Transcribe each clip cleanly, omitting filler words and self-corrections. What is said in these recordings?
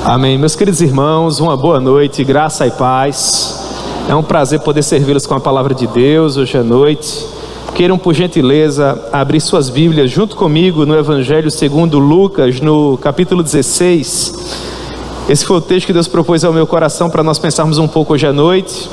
Amém. Meus queridos irmãos, uma boa noite, graça e paz. É um prazer poder servi-los com a palavra de Deus hoje à noite. Queiram, por gentileza, abrir suas Bíblias junto comigo no Evangelho segundo Lucas, no capítulo 16. Esse foi o texto que Deus propôs ao meu coração para nós pensarmos um pouco hoje à noite.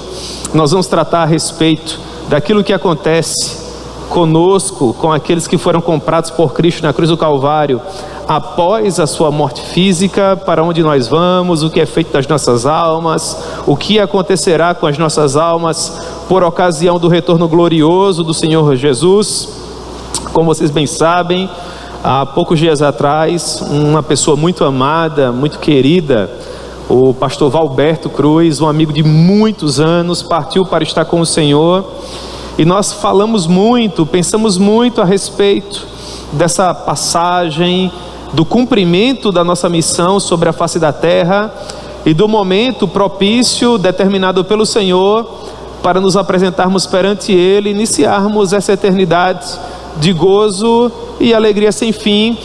Nós vamos tratar a respeito daquilo que acontece conosco, com aqueles que foram comprados por Cristo na cruz do Calvário, após a sua morte física, para onde nós vamos, o que é feito das nossas almas, o que acontecerá com as nossas almas por ocasião do retorno glorioso do Senhor Jesus. Como vocês bem sabem, há poucos dias atrás, uma pessoa muito amada, muito querida, o pastor Valberto Cruz, um amigo de muitos anos, partiu para estar com o Senhor. E nós falamos muito, pensamos muito a respeito dessa passagem, do cumprimento da nossa missão sobre a face da terra e do momento propício determinado pelo Senhor para nos apresentarmos perante Ele, iniciarmos essa eternidade de gozo e alegria sem fim.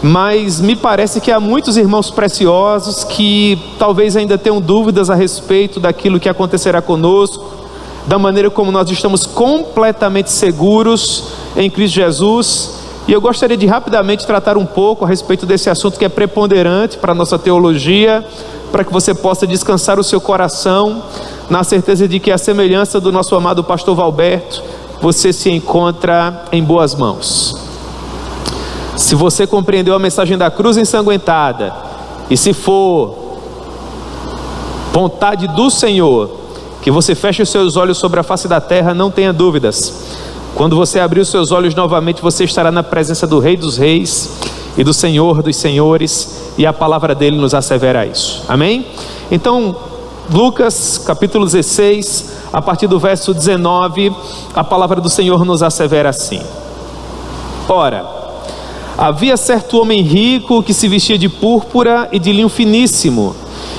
Mas me parece que há muitos irmãos preciosos que talvez ainda tenham dúvidas a respeito daquilo que acontecerá conosco, da maneira como nós estamos completamente seguros em Cristo Jesus. E eu gostaria de rapidamente tratar um pouco a respeito desse assunto que é preponderante para a nossa teologia, para que você possa descansar o seu coração na certeza de que, a semelhança do nosso amado pastor Valberto, você se encontra em boas mãos. Se você compreendeu a mensagem da cruz ensanguentada, e se for vontade do Senhor que você feche os seus olhos sobre a face da terra, não tenha dúvidas. Quando você abrir os seus olhos novamente, você estará na presença do Rei dos Reis e do Senhor dos Senhores, e a palavra dele nos assevera isso. Amém? Então, Lucas capítulo 16, a partir do verso 19, a palavra do Senhor nos assevera assim: Ora, havia certo homem rico que se vestia de púrpura e de linho finíssimo,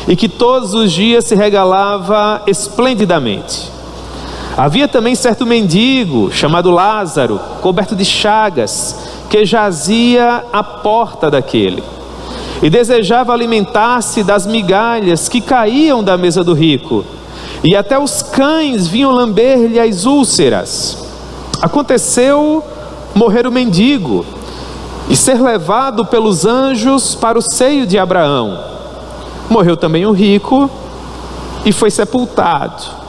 e que todos os dias se regalava esplendidamente. Havia também certo mendigo, chamado Lázaro, coberto de chagas, que jazia à porta daquele, e desejava alimentar-se das migalhas que caíam da mesa do rico, e até os cães vinham lamber-lhe as úlceras. Aconteceu morrer o mendigo, e ser levado pelos anjos para o seio de Abraão. Morreu também o rico, e foi sepultado.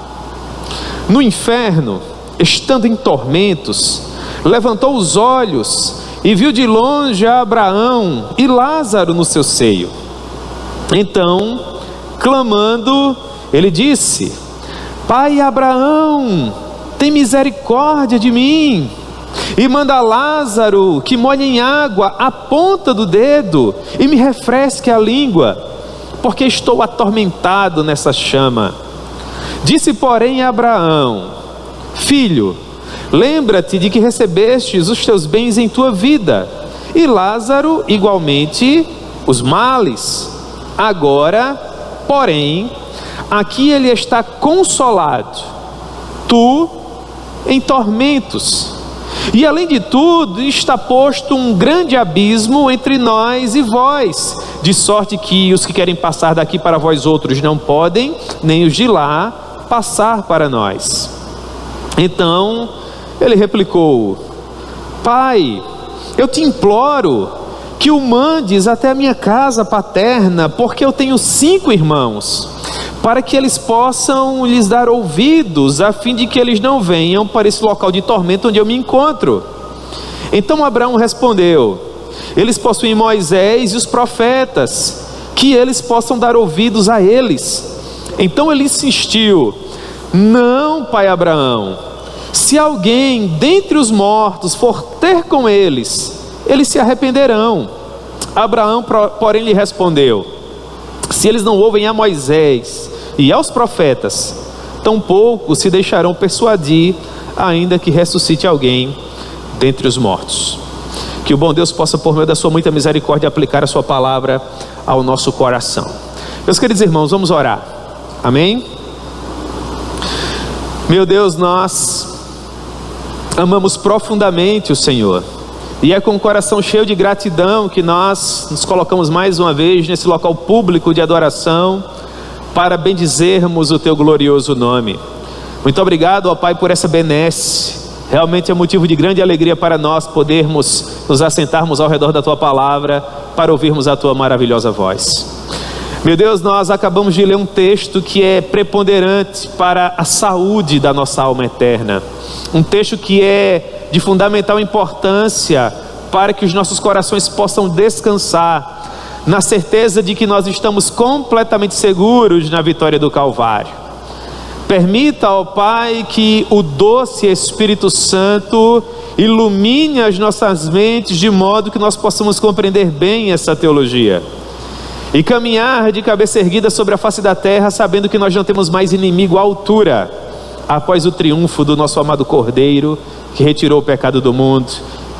No inferno, estando em tormentos, levantou os olhos e viu de longe a Abraão e Lázaro no seu seio. Então, clamando, ele disse: Pai Abraão, tem misericórdia de mim, e manda Lázaro que molhe em água a ponta do dedo e me refresque a língua, porque estou atormentado nessa chama. Disse, porém, a Abraão: Filho, lembra-te de que recebestes os teus bens em tua vida, e Lázaro igualmente os males. Agora, porém, aqui ele está consolado, tu em tormentos. E além de tudo, está posto um grande abismo entre nós e vós, de sorte que os que querem passar daqui para vós outros não podem, nem os de lá passar para nós. Então ele replicou: Pai, eu te imploro que o mandes até a minha casa paterna, porque eu tenho 5 irmãos, para que eles possam lhes dar ouvidos, a fim de que eles não venham para esse local de tormento onde eu me encontro. Então Abraão respondeu: Eles possuem Moisés e os profetas, que eles possam dar ouvidos a eles. Então ele insistiu: Não, pai Abraão, se alguém dentre os mortos for ter com eles, eles se arrependerão. Abraão, porém, lhe respondeu: Se eles não ouvem a Moisés e aos profetas, tampouco se deixarão persuadir, ainda que ressuscite alguém dentre os mortos. Que o bom Deus possa, por meio da sua muita misericórdia, aplicar a sua palavra ao nosso coração. Meus queridos irmãos, vamos orar. Amém? Meu Deus, nós amamos profundamente o Senhor, E é com o coração cheio de gratidão que nós nos colocamos mais uma vez nesse local público de adoração para bendizermos o teu glorioso nome. Muito obrigado, ó Pai, por essa benesse. Realmente é motivo de grande alegria para nós podermos nos assentarmos ao redor da tua palavra para ouvirmos a tua maravilhosa voz. Meu Deus, nós acabamos de ler um texto que é preponderante para a saúde da nossa alma eterna. Um texto que é de fundamental importância para que os nossos corações possam descansar na certeza de que nós estamos completamente seguros na vitória do Calvário. Permita, ó Pai, que o doce Espírito Santo ilumine as nossas mentes de modo que nós possamos compreender bem essa teologia e caminhar de cabeça erguida sobre a face da terra, sabendo que nós não temos mais inimigo à altura, após o triunfo do nosso amado Cordeiro, que retirou o pecado do mundo,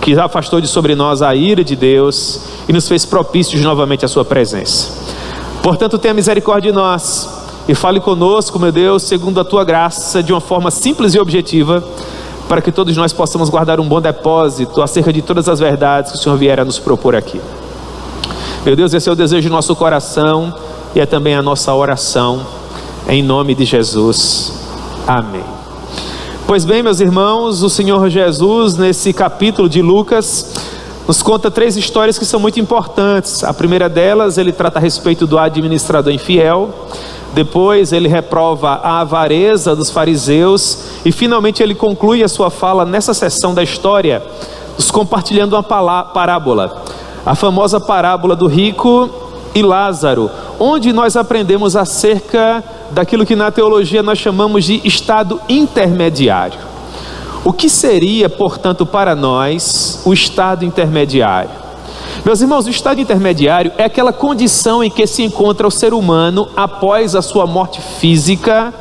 que afastou de sobre nós a ira de Deus e nos fez propícios novamente à sua presença. Portanto, tenha misericórdia de nós e fale conosco, meu Deus, segundo a tua graça, de uma forma simples e objetiva, para que todos nós possamos guardar um bom depósito acerca de todas as verdades que o Senhor vier a nos propor aqui. Meu Deus, esse é o desejo do nosso coração e é também a nossa oração, em nome de Jesus. Amém. Pois bem, meus irmãos, o Senhor Jesus, nesse capítulo de Lucas, nos conta 3 histórias que são muito importantes. A primeira delas, ele trata a respeito do administrador infiel. Depois ele reprova a avareza dos fariseus e finalmente ele conclui a sua fala nessa seção da história, nos compartilhando uma parábola, a famosa parábola do rico e Lázaro, onde nós aprendemos acerca daquilo que na teologia nós chamamos de estado intermediário. O que seria, portanto, para nós o estado intermediário? Meus irmãos, o estado intermediário é aquela condição em que se encontra o ser humano após a sua morte física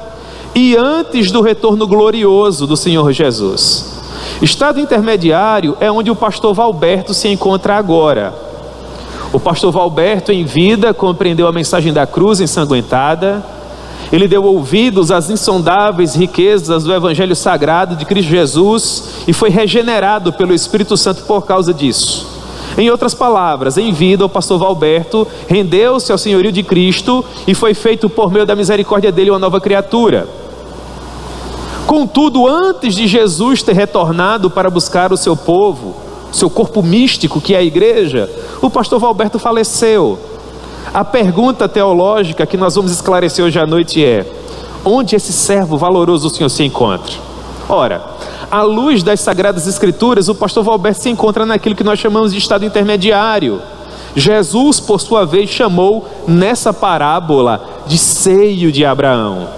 e antes do retorno glorioso do Senhor Jesus. Estado intermediário é onde o pastor Valberto se encontra agora. O pastor Valberto, em vida, compreendeu a mensagem da cruz ensanguentada. Ele deu ouvidos às insondáveis riquezas do Evangelho Sagrado de Cristo Jesus e foi regenerado pelo Espírito Santo por causa disso. Em outras palavras, em vida, o pastor Valberto rendeu-se ao senhorio de Cristo e foi feito por meio da misericórdia dele uma nova criatura. Contudo, antes de Jesus ter retornado para buscar o seu povo, seu corpo místico que é a igreja, o pastor Valberto faleceu. A pergunta teológica que nós vamos esclarecer hoje à noite é: onde esse servo valoroso do Senhor se encontra? Ora, à luz das Sagradas Escrituras, o pastor Valberto se encontra naquilo que nós chamamos de estado intermediário. Jesus, por sua vez, chamou nessa parábola de seio de Abraão,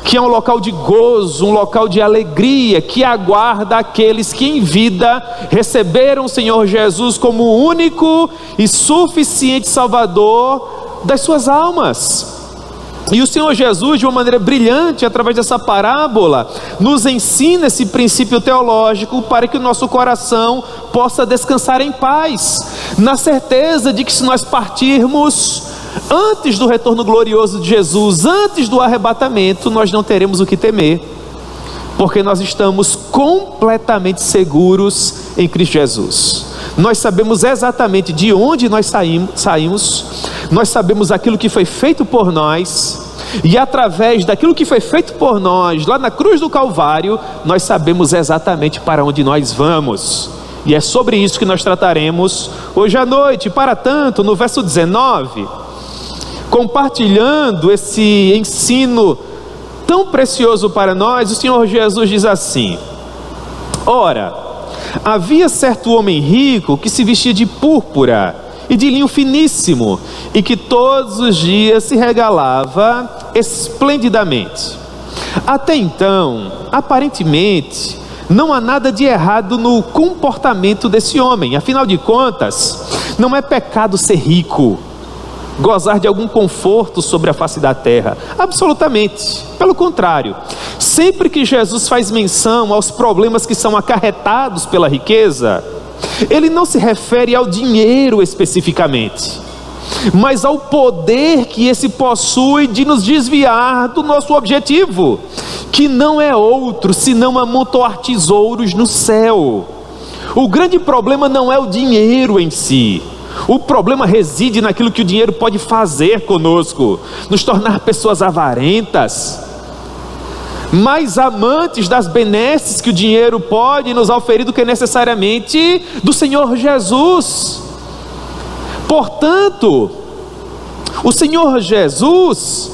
que é um local de gozo, um local de alegria, que aguarda aqueles que em vida receberam o Senhor Jesus como o único e suficiente Salvador das suas almas. E o Senhor Jesus, de uma maneira brilhante, através dessa parábola, nos ensina esse princípio teológico para que o nosso coração possa descansar em paz, na certeza de que se nós partirmos antes do retorno glorioso de Jesus, antes do arrebatamento, nós não teremos o que temer, porque nós estamos completamente seguros em Cristo Jesus. Nós sabemos exatamente de onde nós saímos, nós sabemos aquilo que foi feito por nós, e através daquilo que foi feito por nós, lá na cruz do Calvário, nós sabemos exatamente para onde nós vamos. E é sobre isso que nós trataremos hoje à noite. Para tanto, no verso 19, compartilhando esse ensino tão precioso para nós, o Senhor Jesus diz assim: ora, havia certo homem rico que se vestia de púrpura e de linho finíssimo, e que todos os dias se regalava esplendidamente. Até então, aparentemente, não há nada de errado no comportamento desse homem. Afinal de contas, não é pecado ser rico, gozar de algum conforto sobre a face da terra. Absolutamente. Pelo contrário, sempre que Jesus faz menção aos problemas que são acarretados pela riqueza, ele não se refere ao dinheiro especificamente, mas ao poder que esse possui de nos desviar do nosso objetivo, que não é outro senão amontoar tesouros no céu. O grande problema não é o dinheiro em si. O problema reside naquilo que o dinheiro pode fazer conosco, nos tornar pessoas avarentas, mais amantes das benesses que o dinheiro pode nos oferir do que necessariamente do Senhor Jesus. Portanto, o Senhor Jesus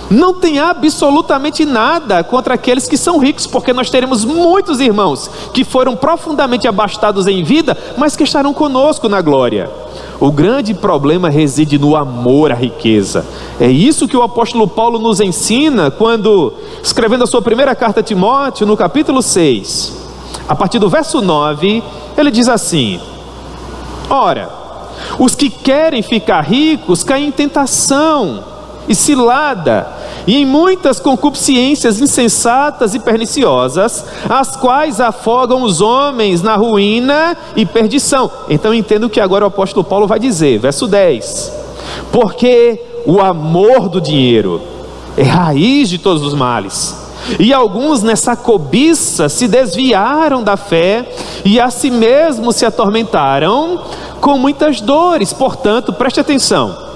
não tem absolutamente nada contra aqueles que são ricos, porque nós teremos muitos irmãos que foram profundamente abastados em vida, mas que estarão conosco na glória. O grande problema reside no amor à riqueza. É isso que o apóstolo Paulo nos ensina quando, escrevendo a sua primeira carta a Timóteo, no capítulo 6, a partir do verso 9, ele diz assim: ora, os que querem ficar ricos caem em tentação e cilada, e em muitas concupiscências insensatas e perniciosas, as quais afogam os homens na ruína e perdição. Então entendo o que agora o apóstolo Paulo vai dizer, verso 10: porque o amor do dinheiro é raiz de todos os males, e alguns nessa cobiça se desviaram da fé, e a si mesmos se atormentaram com muitas dores. Portanto, preste atenção,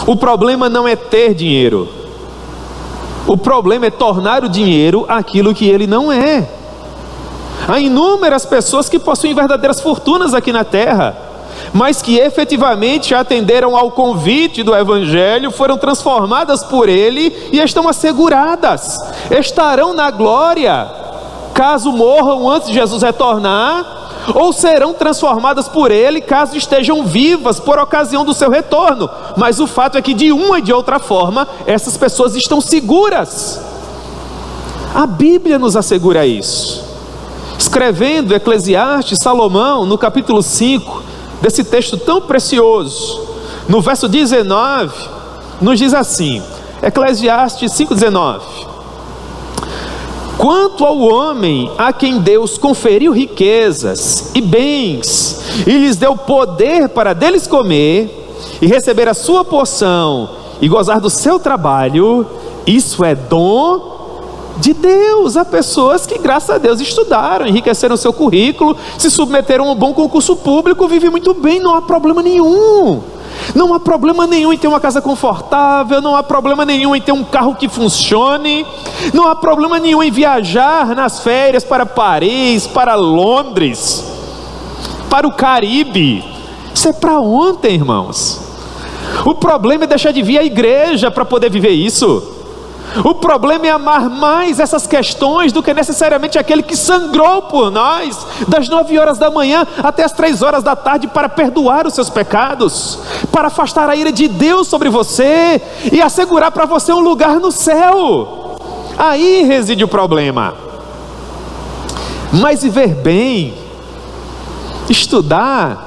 o problema não é ter dinheiro, o problema é tornar o dinheiro aquilo que ele não é. Há inúmeras pessoas que possuem verdadeiras fortunas aqui na terra, mas que efetivamente atenderam ao convite do Evangelho, foram transformadas por ele e estão asseguradas, estarão na glória, caso morram antes de Jesus retornar, ou serão transformadas por ele caso estejam vivas por ocasião do seu retorno. Mas o fato é que de uma e de outra forma essas pessoas estão seguras. A Bíblia nos assegura isso. Escrevendo Eclesiastes, Salomão, no capítulo 5 desse texto tão precioso, no verso 19, nos diz assim, Eclesiastes 5,19: quanto ao homem a quem Deus conferiu riquezas e bens, e lhes deu poder para deles comer, e receber a sua porção, e gozar do seu trabalho, isso é dom de Deus. Há pessoas que, graças a Deus, estudaram, enriqueceram o seu currículo, se submeteram a um bom concurso público, vivem muito bem, não há problema nenhum. Não há problema nenhum em ter uma casa confortável, não há problema nenhum em ter um carro que funcione, não há problema nenhum em viajar nas férias para Paris, para Londres, para o Caribe. Isso é para ontem, irmãos. O problema é deixar de vir à igreja para poder viver isso. O problema é amar mais essas questões do que necessariamente aquele que sangrou por nós, das 9 horas da manhã até as 3 horas da tarde, para perdoar os seus pecados, para afastar a ira de Deus sobre você e assegurar para você um lugar no céu. Aí reside o problema. Mas viver bem, estudar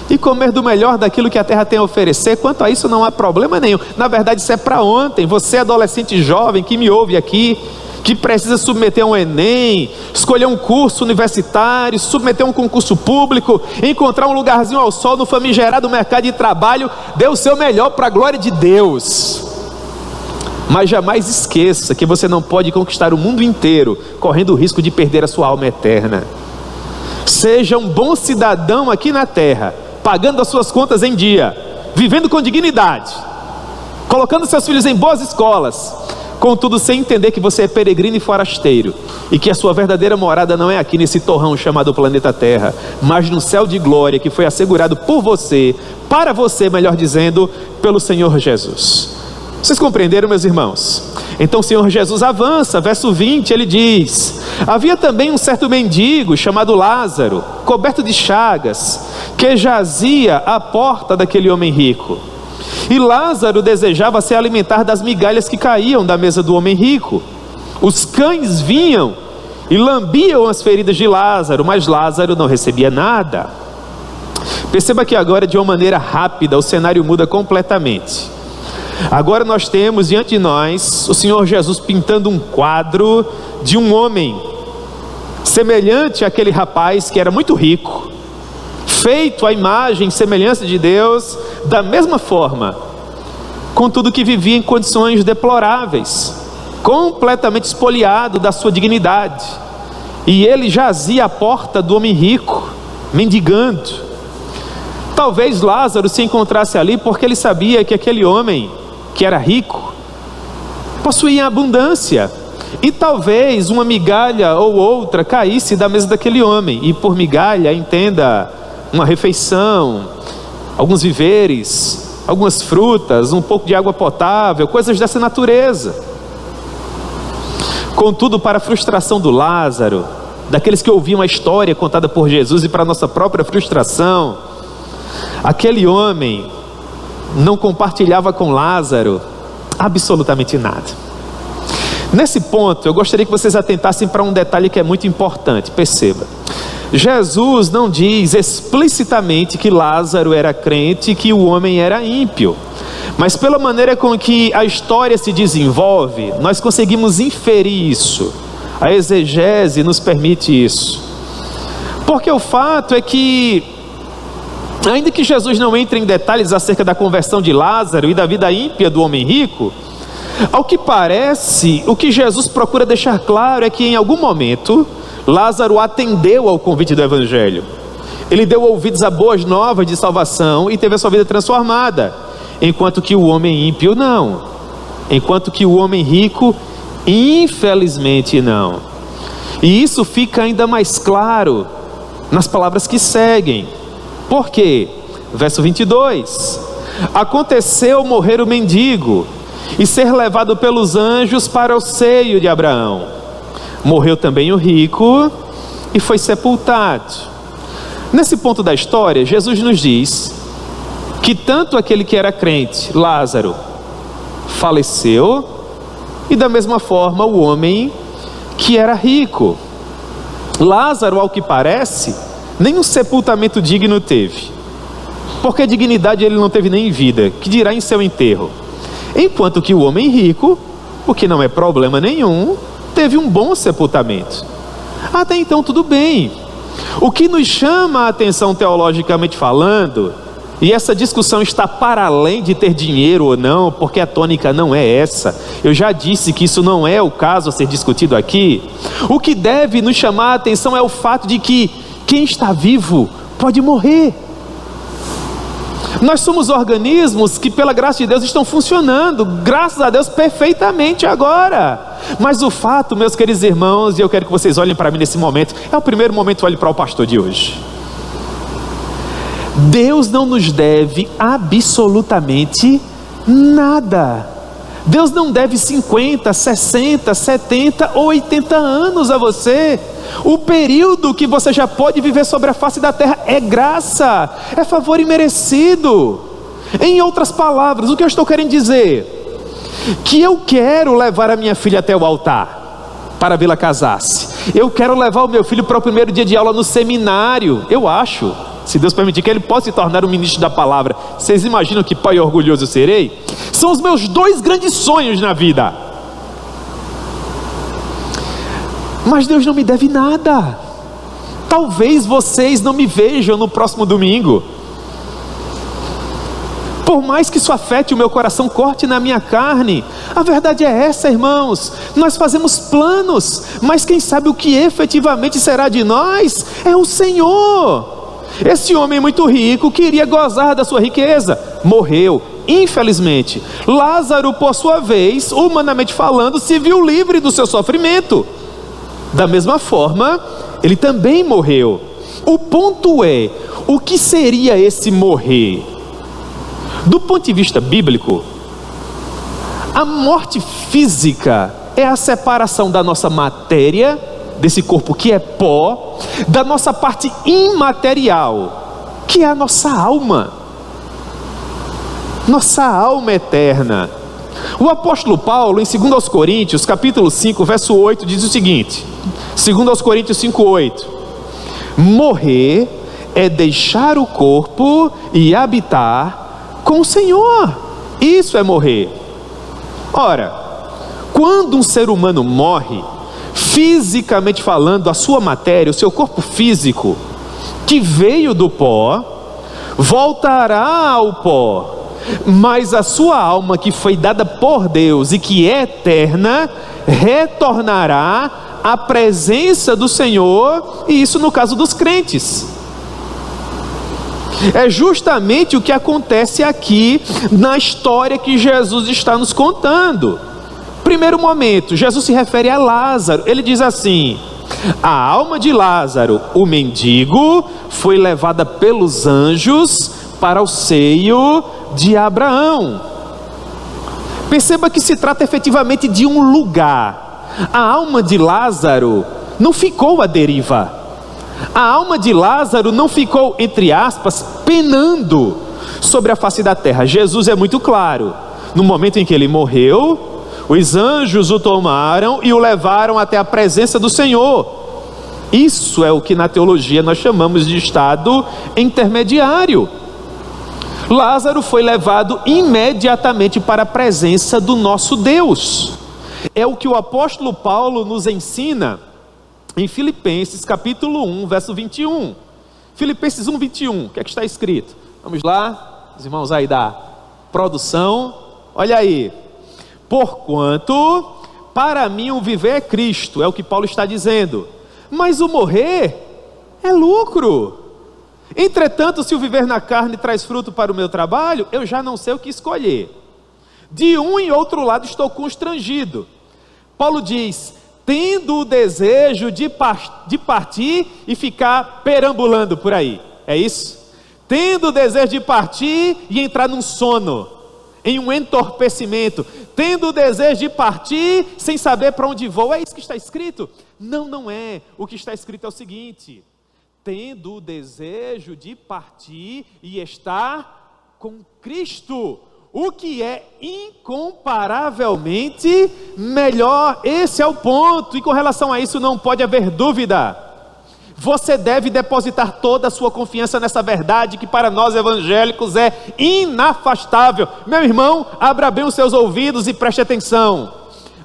e comer do melhor daquilo que a terra tem a oferecer, quanto a isso não há problema nenhum. Na verdade isso é para ontem. Você adolescente jovem que me ouve aqui, que precisa submeter a um Enem, escolher um curso universitário, submeter a um concurso público, encontrar um lugarzinho ao sol no famigerado mercado de trabalho, dê o seu melhor para a glória de Deus. Mas jamais esqueça que você não pode conquistar o mundo inteiro correndo o risco de perder a sua alma eterna. Seja um bom cidadão aqui na terra, pagando as suas contas em dia, vivendo com dignidade, colocando seus filhos em boas escolas, contudo sem entender que você é peregrino e forasteiro, e que a sua verdadeira morada não é aqui nesse torrão chamado planeta Terra, mas no céu de glória que foi assegurado por você, para você, melhor dizendo, pelo Senhor Jesus. Vocês compreenderam, meus irmãos? Então o Senhor Jesus avança, verso 20, ele diz: havia também um certo mendigo chamado Lázaro, coberto de chagas, que jazia à porta daquele homem rico. E Lázaro desejava se alimentar das migalhas que caíam da mesa do homem rico. Os cães vinham e lambiam as feridas de Lázaro, mas Lázaro não recebia nada. Perceba que agora, de uma maneira rápida, o cenário muda completamente. Agora nós temos diante de nós o Senhor Jesus pintando um quadro de um homem semelhante àquele rapaz que era muito rico, feito à imagem e semelhança de Deus, da mesma forma, contudo que vivia em condições deploráveis, completamente espoliado da sua dignidade, e ele jazia à porta do homem rico, mendigando. Talvez Lázaro se encontrasse ali porque ele sabia que aquele homem, que era rico, possuía abundância, e talvez uma migalha ou outra caísse da mesa daquele homem. E por migalha, entenda uma refeição, alguns víveres, algumas frutas, um pouco de água potável, coisas dessa natureza. Contudo, para a frustração do Lázaro, daqueles que ouviam a história contada por Jesus, e para a nossa própria frustração, aquele homem não compartilhava com Lázaro absolutamente nada. Nesse ponto, eu gostaria que vocês atentassem para um detalhe que é muito importante. Perceba, Jesus não diz explicitamente que Lázaro era crente e que o homem era ímpio, mas pela maneira com que a história se desenvolve, nós conseguimos inferir isso. A exegese nos permite isso, porque o fato é que, ainda que Jesus não entre em detalhes acerca da conversão de Lázaro e da vida ímpia do homem rico, ao que parece, o que Jesus procura deixar claro é que em algum momento Lázaro atendeu ao convite do Evangelho. Ele deu ouvidos a boas novas de salvação e teve a sua vida transformada, enquanto que o homem ímpio não, enquanto que o homem rico, infelizmente, não. E isso fica ainda mais claro nas palavras que seguem. Por quê? Verso 22: aconteceu morrer o mendigo e ser levado pelos anjos para o seio de Abraão. Morreu também o rico e foi sepultado. Nesse ponto da história, Jesus nos diz que tanto aquele que era crente, Lázaro, faleceu, e da mesma forma o homem que era rico. Lázaro, ao que parece, nenhum sepultamento digno teve, porque dignidade ele não teve nem em vida, que dirá em seu enterro. Enquanto que o homem rico, o que não é problema nenhum, teve um bom sepultamento. Até então tudo bem. O que nos chama a atenção teologicamente falando, e essa discussão está para além de ter dinheiro ou não, porque a tônica não é essa, eu já disse que isso não é o caso a ser discutido aqui. O que deve nos chamar a atenção é o fato de que quem está vivo pode morrer. Nós somos organismos que, pela graça de Deus, estão funcionando, graças a Deus, perfeitamente agora. Mas o fato, meus queridos irmãos, e eu quero que vocês olhem para mim nesse momento, é o primeiro momento, olhe para o pastor de hoje. Deus não nos deve absolutamente nada. Deus não deve 50, 60, 70 ou 80 anos a você. O período que você já pode viver sobre a face da terra é graça, é favor imerecido. Em outras palavras, o que eu estou querendo dizer? Que eu quero levar a minha filha até o altar para vê-la casar-se. Eu quero levar o meu filho para o primeiro dia de aula no seminário. Eu acho, se Deus permitir, que ele possa se tornar um ministro da palavra. Vocês imaginam que pai orgulhoso eu serei? São os meus dois grandes sonhos na vida. Mas Deus não me deve nada. Talvez vocês não me vejam no próximo domingo. Por mais que isso afete o meu coração, corte na minha carne, a verdade é essa, irmãos. Nós fazemos planos, mas quem sabe o que efetivamente será de nós é o Senhor. Esse homem muito rico queria gozar da sua riqueza, morreu, infelizmente. Lázaro, por sua vez, humanamente falando, se viu livre do seu sofrimento. Da mesma forma, ele também morreu. O ponto é, o que seria esse morrer? Do ponto de vista bíblico, a morte física é a separação da nossa matéria, desse corpo que é pó, da nossa parte imaterial, que é a nossa alma eterna. O apóstolo Paulo, em 2 Coríntios, capítulo 5, verso 8, diz o seguinte, 2 Coríntios 5, 8: morrer é deixar o corpo e habitar com o Senhor. Isso é morrer. Ora, quando um ser humano morre, fisicamente falando, a sua matéria, o seu corpo físico, que veio do pó, voltará ao pó. Mas a sua alma, que foi dada por Deus e que é eterna, retornará a presença do Senhor, e isso no caso dos crentes. É justamente o que acontece aqui na história que Jesus está nos contando. Primeiro momento, Jesus se refere a Lázaro. Ele diz assim: a alma de Lázaro, o mendigo, foi levada pelos anjos para o seio de Abraão. Perceba que se trata efetivamente de um lugar. A alma de Lázaro não ficou à deriva. A alma de Lázaro não ficou, entre aspas, penando sobre a face da terra. Jesus é muito claro. No momento em que ele morreu, os anjos o tomaram e o levaram até a presença do Senhor. Isso é o que na teologia nós chamamos de estado intermediário. Lázaro foi levado imediatamente para a presença do nosso Deus. É o que o apóstolo Paulo nos ensina em Filipenses capítulo 1, verso 21. Filipenses 1, 21, o que é que está escrito? Vamos lá, os irmãos aí da produção, olha aí. Porquanto, para mim o viver é Cristo, é o que Paulo está dizendo, mas o morrer é lucro. Entretanto, se o viver na carne traz fruto para o meu trabalho, eu já não sei o que escolher. De um e outro lado estou constrangido. Paulo diz: tendo o desejo de partir e ficar perambulando por aí. É isso? Tendo o desejo de partir e entrar num sono, em um entorpecimento. Tendo o desejo de partir sem saber para onde vou. É isso que está escrito? Não, não é. O que está escrito é o seguinte: tendo o desejo de partir e estar com Cristo, o que é incomparavelmente melhor. Esse é o ponto, e com relação a isso não pode haver dúvida. Você deve depositar toda a sua confiança nessa verdade que para nós evangélicos é inafastável. Meu irmão, abra bem os seus ouvidos e preste atenção.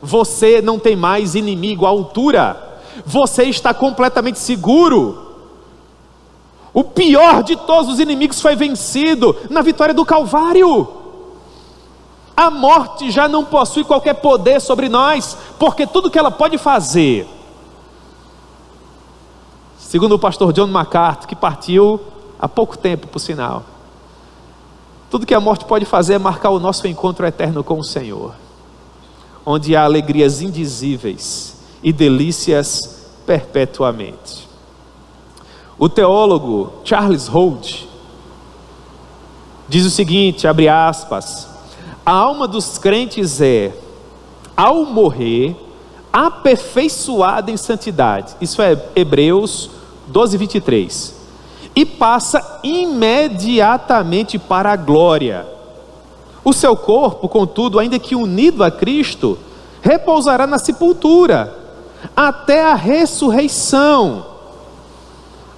Você não tem mais inimigo à altura. Você está completamente seguro. O pior de todos os inimigos foi vencido na vitória do Calvário. A morte já não possui qualquer poder sobre nós, porque tudo que ela pode fazer, segundo o pastor John MacArthur, que partiu há pouco tempo, por sinal, tudo que a morte pode fazer é marcar o nosso encontro eterno com o Senhor, onde há alegrias indizíveis e delícias perpetuamente. O teólogo Charles Holt diz o seguinte, abre aspas: a alma dos crentes é, ao morrer, aperfeiçoada em santidade. Isso é Hebreus 12, 23. E passa imediatamente para a glória. O seu corpo, contudo, ainda que unido a Cristo, repousará na sepultura, até a ressurreição.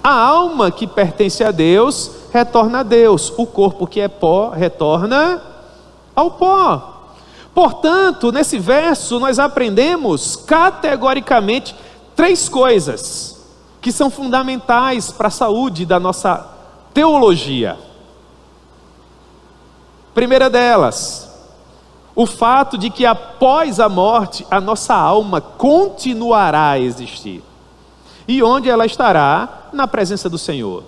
A alma que pertence a Deus, retorna a Deus. O corpo que é pó, retorna ao pó. Portanto, nesse verso nós aprendemos categoricamente 3 coisas que são fundamentais para a saúde da nossa teologia. Primeira delas, o fato de que após a morte a nossa alma continuará a existir. E onde ela estará? Na presença do Senhor.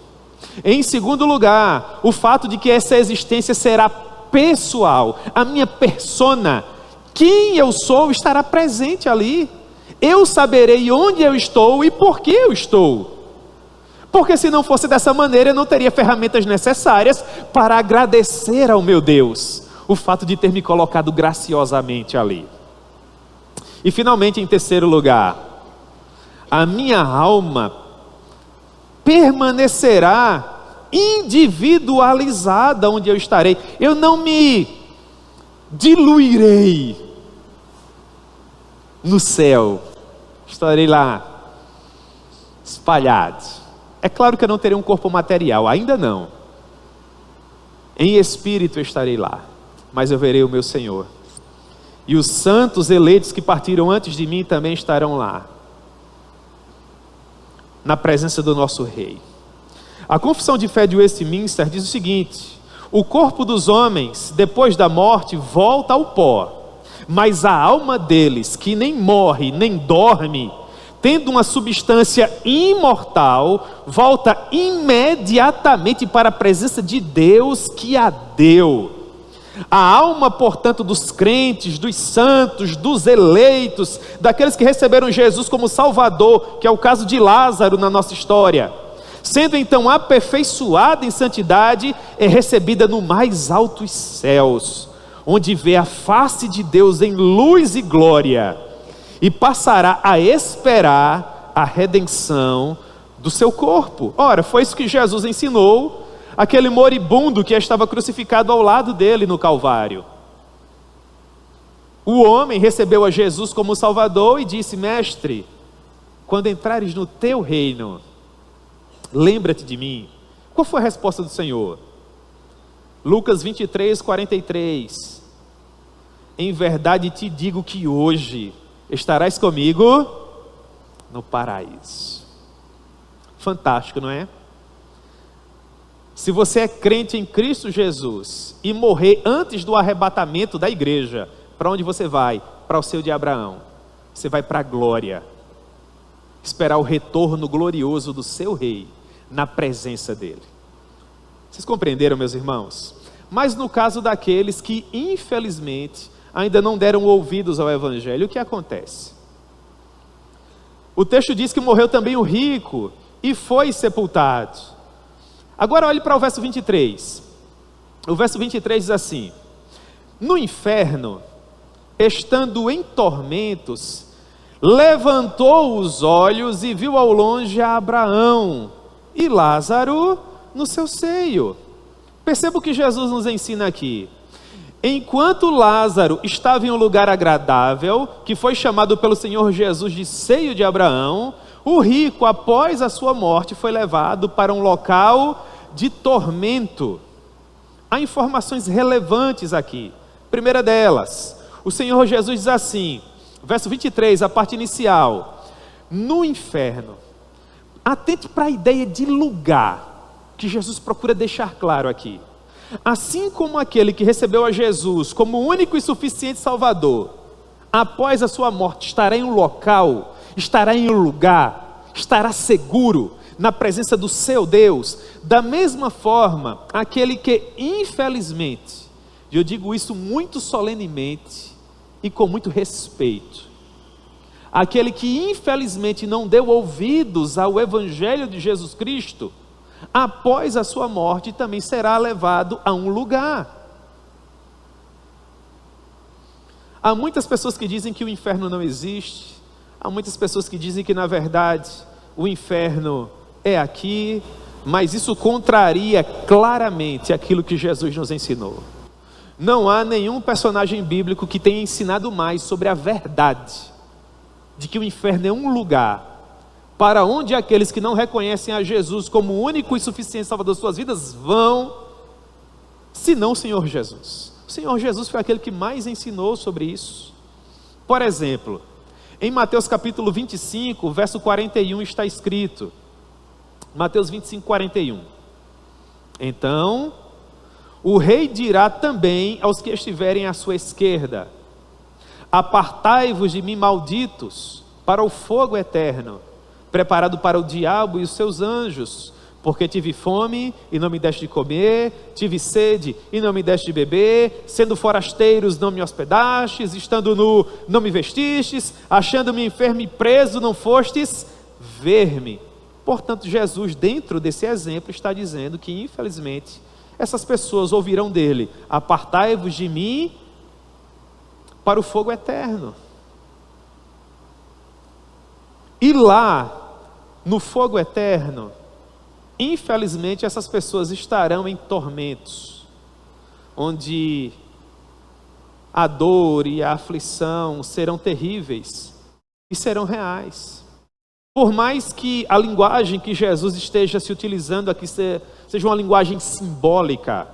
Em segundo lugar, o fato de que essa existência será pessoal, a minha persona, quem eu sou, estará presente ali. Eu saberei onde eu estou e por que eu estou. Porque se não fosse dessa maneira, eu não teria ferramentas necessárias para agradecer ao meu Deus o fato de ter me colocado graciosamente ali. E finalmente, em terceiro lugar, a minha alma permanecerá individualizada onde eu estarei. Eu não me diluirei no céu, estarei lá espalhado. É claro que eu não terei um corpo material, ainda não. Em espírito eu estarei lá, mas eu verei o meu Senhor. E os santos eleitos que partiram antes de mim também estarão lá, na presença do nosso Rei. A Confissão de Fé de Westminster diz o seguinte: o corpo dos homens, depois da morte, volta ao pó, mas a alma deles, que nem morre, nem dorme, tendo uma substância imortal, volta imediatamente para a presença de Deus que a deu. A alma, portanto, dos crentes, dos santos, dos eleitos, daqueles que receberam Jesus como Salvador, que é o caso de Lázaro na nossa história, sendo então aperfeiçoada em santidade, é recebida no mais altos céus, onde vê a face de Deus em luz e glória, e passará a esperar a redenção do seu corpo. Ora, foi isso que Jesus ensinou aquele moribundo que estava crucificado ao lado dele no Calvário. O homem recebeu a Jesus como Salvador e disse: mestre, quando entrares no teu reino, lembra-te de mim. Qual foi a resposta do Senhor? Lucas 23, 43. Em verdade te digo que hoje estarás comigo no paraíso. Fantástico, não é? Se você é crente em Cristo Jesus e morrer antes do arrebatamento da igreja, para onde você vai? Para o seio de Abraão. Você vai para a glória, esperar o retorno glorioso do seu rei, na presença dele. Vocês compreenderam, meus irmãos? Mas no caso daqueles que infelizmente ainda não deram ouvidos ao evangelho, o que acontece? O texto diz que morreu também o rico e foi sepultado. Agora olhe para o verso 23. O verso 23 diz assim: no inferno, estando em tormentos, levantou os olhos e viu ao longe a Abraão e Lázaro no seu seio. Perceba o que Jesus nos ensina aqui. Enquanto Lázaro estava em um lugar agradável, que foi chamado pelo Senhor Jesus de seio de Abraão, o rico, após a sua morte, foi levado para um local de tormento. Há informações relevantes aqui. Primeira delas, o Senhor Jesus diz assim, verso 23, a parte inicial: no inferno. Atente para a ideia de lugar que Jesus procura deixar claro aqui. Assim como aquele que recebeu a Jesus como único e suficiente Salvador, após a sua morte estará em um local, estará em um lugar, estará seguro na presença do seu Deus, da mesma forma, aquele que infelizmente, e eu digo isso muito solenemente e com muito respeito, aquele que infelizmente não deu ouvidos ao Evangelho de Jesus Cristo, após a sua morte também será levado a um lugar. Há muitas pessoas que dizem que o inferno não existe, há muitas pessoas que dizem que na verdade o inferno é aqui, mas isso contraria claramente aquilo que Jesus nos ensinou. Não há nenhum personagem bíblico que tenha ensinado mais sobre a verdade de que o inferno é um lugar para onde aqueles que não reconhecem a Jesus como o único e suficiente Salvador de suas vidas vão, senão o Senhor Jesus. O Senhor Jesus foi aquele que mais ensinou sobre isso. Por exemplo, em Mateus capítulo 25, verso 41 está escrito, Mateus 25, 41. Então, o rei dirá também aos que estiverem à sua esquerda: apartai-vos de mim, malditos, para o fogo eterno, preparado para o diabo e os seus anjos, porque tive fome e não me deste de comer, tive sede e não me deste de beber, sendo forasteiros não me hospedastes, estando nu não me vestistes, achando-me enfermo e preso não fostes ver-me. Portanto, Jesus, dentro desse exemplo, está dizendo que infelizmente essas pessoas ouvirão dele: apartai-vos de mim para o fogo eterno. E lá, no fogo eterno, infelizmente essas pessoas estarão em tormentos, onde a dor e a aflição serão terríveis e serão reais. Por mais que a linguagem que Jesus esteja se utilizando aqui seja uma linguagem simbólica,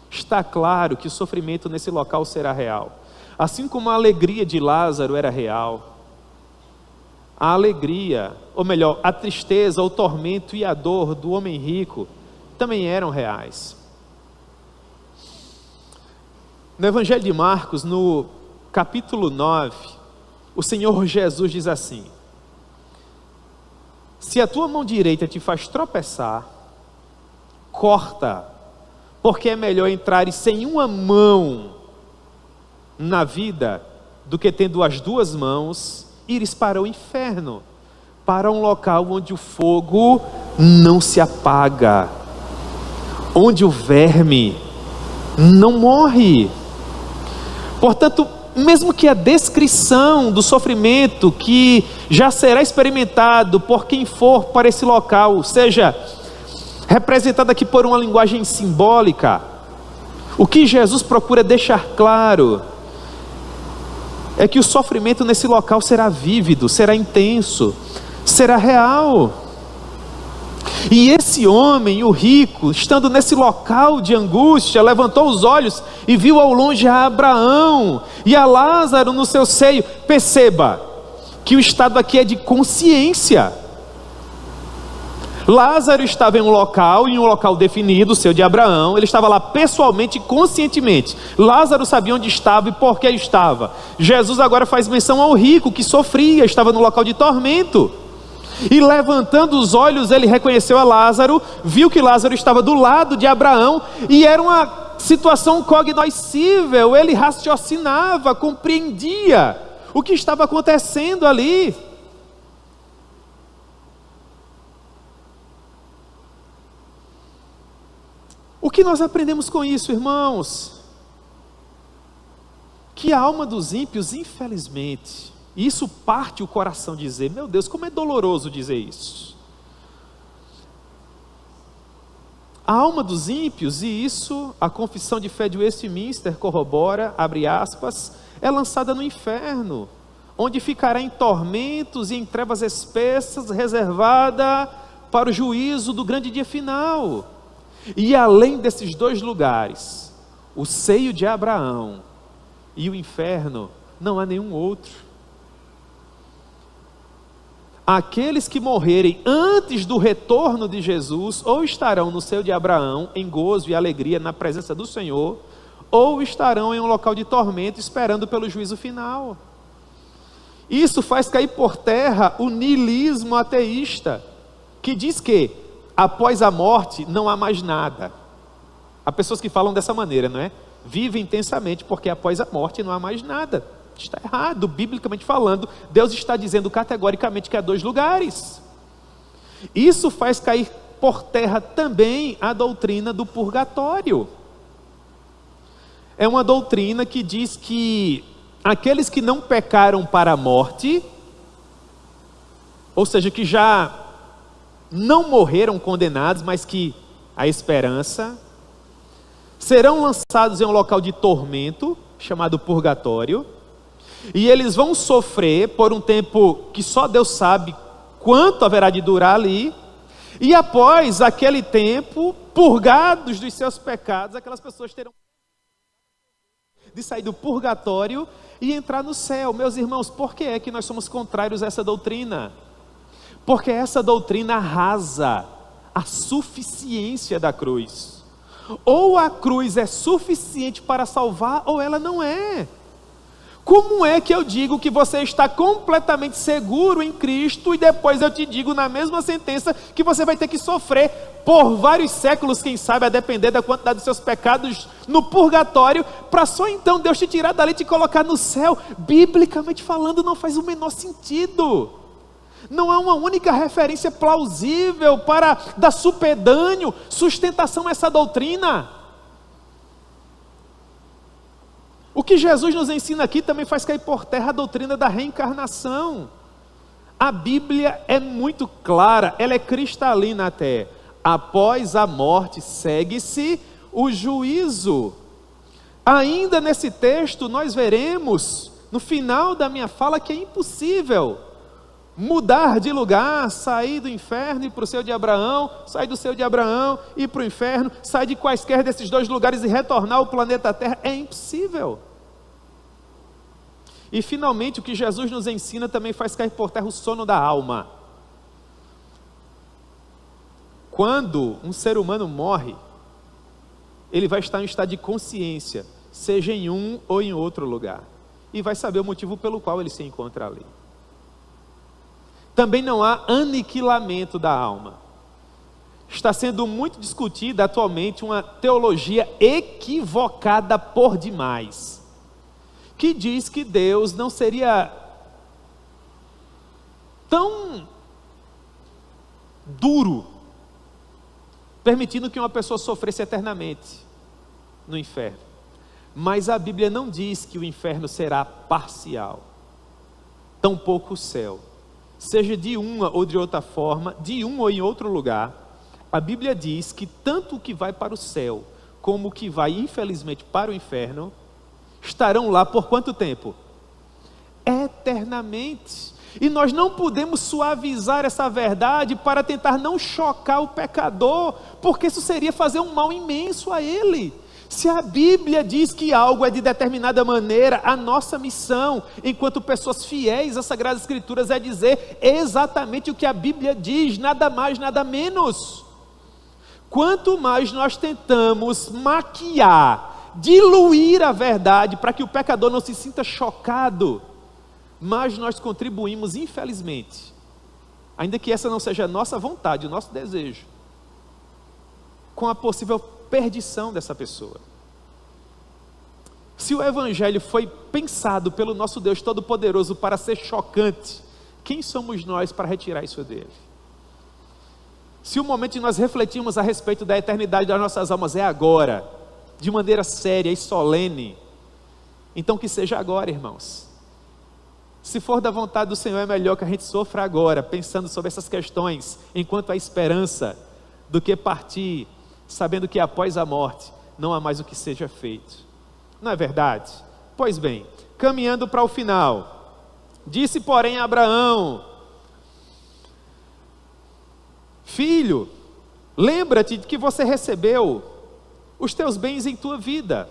está claro que o sofrimento nesse local será real. Assim como a alegria de Lázaro era real, a alegria, ou melhor, a tristeza, o tormento e a dor do homem rico também eram reais. No Evangelho de Marcos, no capítulo 9, o Senhor Jesus diz assim: Se a tua mão direita te faz tropeçar, corta, porque é melhor entrar sem uma mão na vida do que tendo as duas mãos ires para o inferno, para um local onde o fogo não se apaga, onde o verme não morre. Portanto, mesmo que a descrição do sofrimento que já será experimentado por quem for para esse local seja representada aqui por uma linguagem simbólica, o que Jesus procura deixar claro é que o sofrimento nesse local será vívido, será intenso, será real. E esse homem, o rico, estando nesse local de angústia, levantou os olhos e viu ao longe a Abraão e a Lázaro no seu seio. Perceba que o estado aqui é de consciência. Lázaro estava em um local definido, o seio de Abraão. Ele estava lá pessoalmente e conscientemente. Lázaro sabia onde estava e por que estava. Jesus agora faz menção ao rico que sofria, estava no local de tormento. E levantando os olhos, ele reconheceu a Lázaro, viu que Lázaro estava do lado de Abraão, e era uma situação cognoscível. Ele raciocinava, compreendia o que estava acontecendo ali. O que nós aprendemos com isso, irmãos? Que a alma dos ímpios, infelizmente, e isso parte o coração dizer, meu Deus, como é doloroso dizer isso. A alma dos ímpios, e isso a confissão de fé de Westminster corrobora, abre aspas, é lançada no inferno, onde ficará em tormentos e em trevas espessas, reservada para o juízo do grande dia final. E além desses dois lugares, o seio de Abraão e o inferno, não há nenhum outro. Aqueles que morrerem antes do retorno de Jesus, ou estarão no seio de Abraão, em gozo e alegria na presença do Senhor, ou estarão em um local de tormento, esperando pelo juízo final. Isso faz cair por terra o niilismo ateísta, que diz que após a morte não há mais nada. Há pessoas que falam dessa maneira, não é? Vive intensamente porque após a morte não há mais nada. Está errado, biblicamente falando. Deus está dizendo categoricamente que há dois lugares. Isso faz cair por terra também a doutrina do purgatório. É uma doutrina que diz que aqueles que não pecaram para a morte, ou seja, que já não morreram condenados, mas que a esperança, serão lançados em um local de tormento, chamado purgatório, e eles vão sofrer por um tempo que só Deus sabe quanto haverá de durar ali, e após aquele tempo, purgados dos seus pecados, aquelas pessoas terão de sair do purgatório e entrar no céu. Meus irmãos, por que é que nós somos contrários a essa doutrina? Porque essa doutrina arrasa a suficiência da cruz. Ou a cruz é suficiente para salvar, ou ela não é. Como é que eu digo que você está completamente seguro em Cristo e depois eu te digo na mesma sentença que você vai ter que sofrer por vários séculos, quem sabe, a depender da quantidade dos seus pecados no purgatório, para só então Deus te tirar dali e te colocar no céu? Biblicamente falando, não faz o menor sentido. Não há uma única referência plausível para dar supedâneo, sustentação a essa doutrina. O que Jesus nos ensina aqui também faz cair por terra a doutrina da reencarnação. A Bíblia é muito clara, ela é cristalina até. Após a morte segue-se o juízo. Ainda nesse texto nós veremos, no final da minha fala, que é impossível mudar de lugar, sair do inferno e ir para o seio de Abraão, sair do seio de Abraão e ir para o inferno, sair de quaisquer desses dois lugares e retornar ao planeta Terra. É impossível. E finalmente o que Jesus nos ensina também faz cair por terra o sono da alma. Quando um ser humano morre, ele vai estar em estado de consciência, seja em um ou em outro lugar, e vai saber o motivo pelo qual ele se encontra ali. Também não há aniquilamento da alma. Está sendo muito discutida atualmente uma teologia equivocada por demais, que diz que Deus não seria tão duro, permitindo que uma pessoa sofresse eternamente no inferno. Mas a Bíblia não diz que o inferno será parcial, tampouco o céu, seja de uma ou de outra forma, de um ou em outro lugar. A Bíblia diz que tanto o que vai para o céu, como o que vai infelizmente para o inferno, estarão lá por quanto tempo? Eternamente. E nós não podemos suavizar essa verdade para tentar não chocar o pecador, porque isso seria fazer um mal imenso a ele. Se a Bíblia diz que algo é de determinada maneira, a nossa missão, enquanto pessoas fiéis às Sagradas Escrituras, é dizer exatamente o que a Bíblia diz, nada mais, nada menos. Quanto mais nós tentamos maquiar, diluir a verdade, para que o pecador não se sinta chocado, mais nós contribuímos, infelizmente, ainda que essa não seja a nossa vontade, o nosso desejo, com a possível perdição dessa pessoa. Se o Evangelho foi pensado pelo nosso Deus Todo-Poderoso para ser chocante, quem somos nós para retirar isso dele? Se o momento de nós refletirmos a respeito da eternidade das nossas almas é agora, de maneira séria e solene, então que seja agora, irmãos. Se for da vontade do Senhor, é melhor que a gente sofra agora, pensando sobre essas questões, enquanto há esperança, do que partir, sabendo que após a morte, não há mais o que seja feito. Não é verdade? Pois bem, caminhando para o final, disse porém a Abraão: filho, lembra-te de que você recebeu os teus bens em tua vida,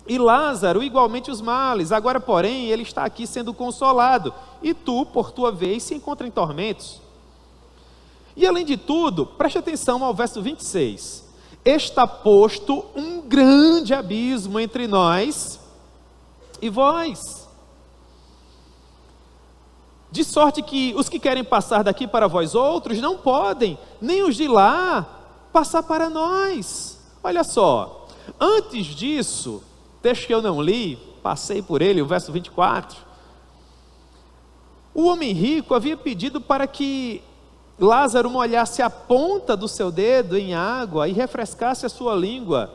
e Lázaro igualmente os males. Agora porém ele está aqui sendo consolado, e tu por tua vez se encontra em tormentos. E além de tudo, preste atenção ao verso 26, está posto um grande abismo entre nós e vós, de sorte que os que querem passar daqui para vós outros não podem, nem os de lá passar para nós. Olha só, antes disso, texto que eu não li, passei por ele, o verso 24, o homem rico havia pedido para que Lázaro molhasse a ponta do seu dedo em água e refrescasse a sua língua,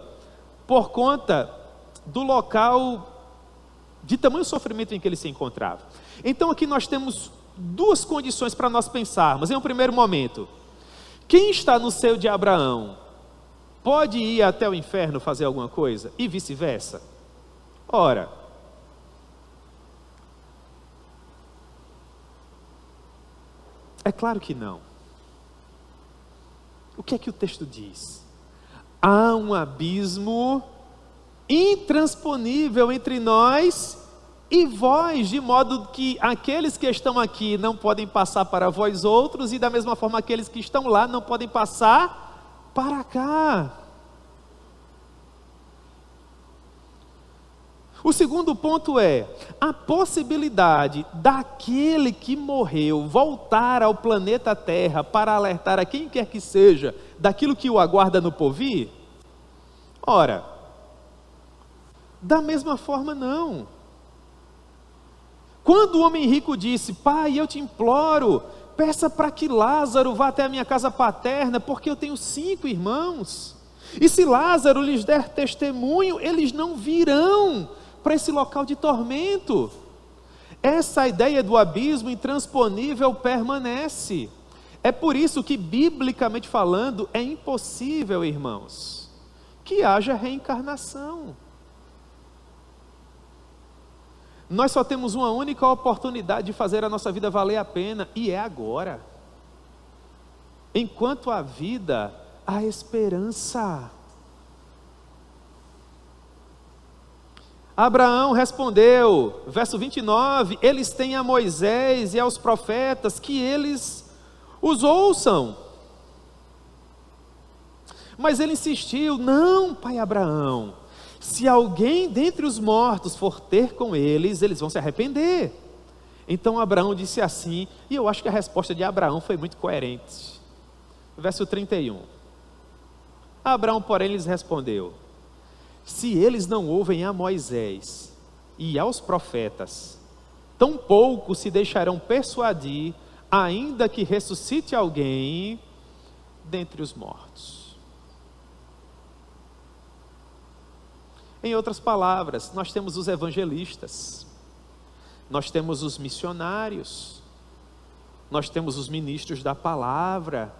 por conta do local de tamanho sofrimento em que ele se encontrava. Então aqui nós temos duas condições para nós pensarmos. Em um primeiro momento, quem está no seio de Abraão pode ir até o inferno fazer alguma coisa? E vice-versa? Ora, é claro que não. O que é que o texto diz? Há um abismo intransponível entre nós e vós, de modo que aqueles que estão aqui não podem passar para vós outros, e da mesma forma aqueles que estão lá não podem passar para cá. O segundo ponto é a possibilidade daquele que morreu voltar ao planeta Terra para alertar a quem quer que seja daquilo que o aguarda no porvir? Ora, da mesma forma não. Quando o homem rico disse: pai, eu te imploro, peça para que Lázaro vá até a minha casa paterna, porque eu tenho 5 irmãos, e se Lázaro lhes der testemunho, eles não virão para esse local de tormento. Essa ideia do abismo intransponível permanece. É por isso que, biblicamente falando, é impossível, irmãos, que haja reencarnação. Nós só temos uma única oportunidade de fazer a nossa vida valer a pena, e é agora. Enquanto há vida, há esperança. Abraão respondeu, verso 29, eles têm a Moisés e aos profetas, que eles os ouçam. Mas ele insistiu: não, pai Abraão, se alguém dentre os mortos for ter com eles, eles vão se arrepender. Então Abraão disse assim, e eu acho que a resposta de Abraão foi muito coerente. Verso 31. Abraão, porém, lhes respondeu: se eles não ouvem a Moisés e aos profetas, tampouco se deixarão persuadir, ainda que ressuscite alguém dentre os mortos. Em outras palavras, nós temos os evangelistas, nós temos os missionários, nós temos os ministros da palavra,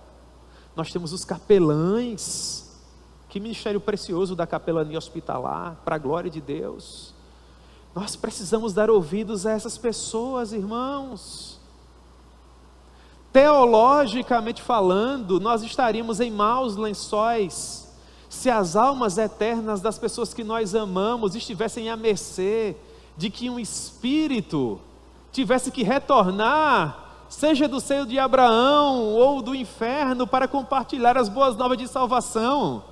nós temos os capelães. Que ministério precioso da capelania hospitalar, para a glória de Deus. Nós precisamos dar ouvidos a essas pessoas, irmãos. Teologicamente falando, nós estaríamos em maus lençóis se as almas eternas das pessoas que nós amamos estivessem à mercê de que um espírito tivesse que retornar, seja do seio de Abraão ou do inferno, para compartilhar as boas novas de salvação.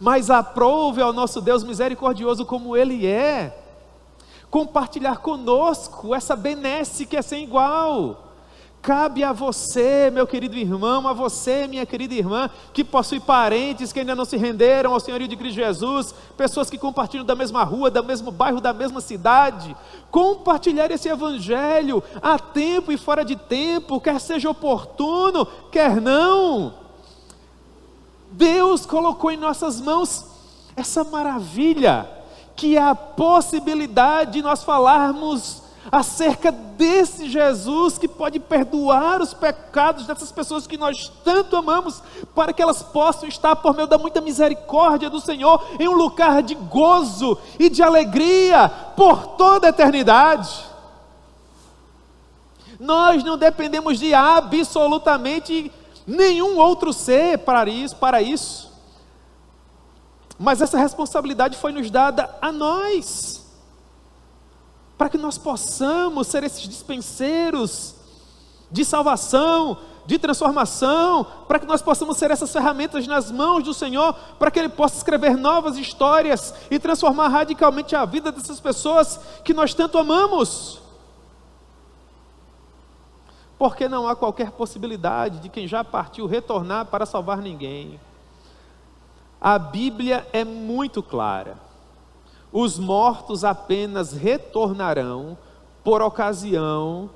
Mas aprove ao nosso Deus misericordioso como Ele é, compartilhar conosco essa benesse que é sem igual. Cabe a você, meu querido irmão, a você, minha querida irmã, que possui parentes que ainda não se renderam ao senhorio de Cristo Jesus, pessoas que compartilham da mesma rua, do mesmo bairro, da mesma cidade, compartilhar esse evangelho a tempo e fora de tempo, quer seja oportuno, quer não. Deus colocou em nossas mãos essa maravilha, que é a possibilidade de nós falarmos acerca desse Jesus que pode perdoar os pecados dessas pessoas que nós tanto amamos, para que elas possam estar, por meio da muita misericórdia do Senhor, em um lugar de gozo e de alegria por toda a eternidade. Nós não dependemos de absolutamente nenhum outro ser para isso, mas essa responsabilidade foi nos dada a nós, para que nós possamos ser esses dispenseiros de salvação, de transformação, para que nós possamos ser essas ferramentas nas mãos do Senhor, para que Ele possa escrever novas histórias e transformar radicalmente a vida dessas pessoas que nós tanto amamos. Porque não há qualquer possibilidade de quem já partiu retornar para salvar ninguém. A Bíblia é muito clara. Os mortos apenas retornarão por ocasião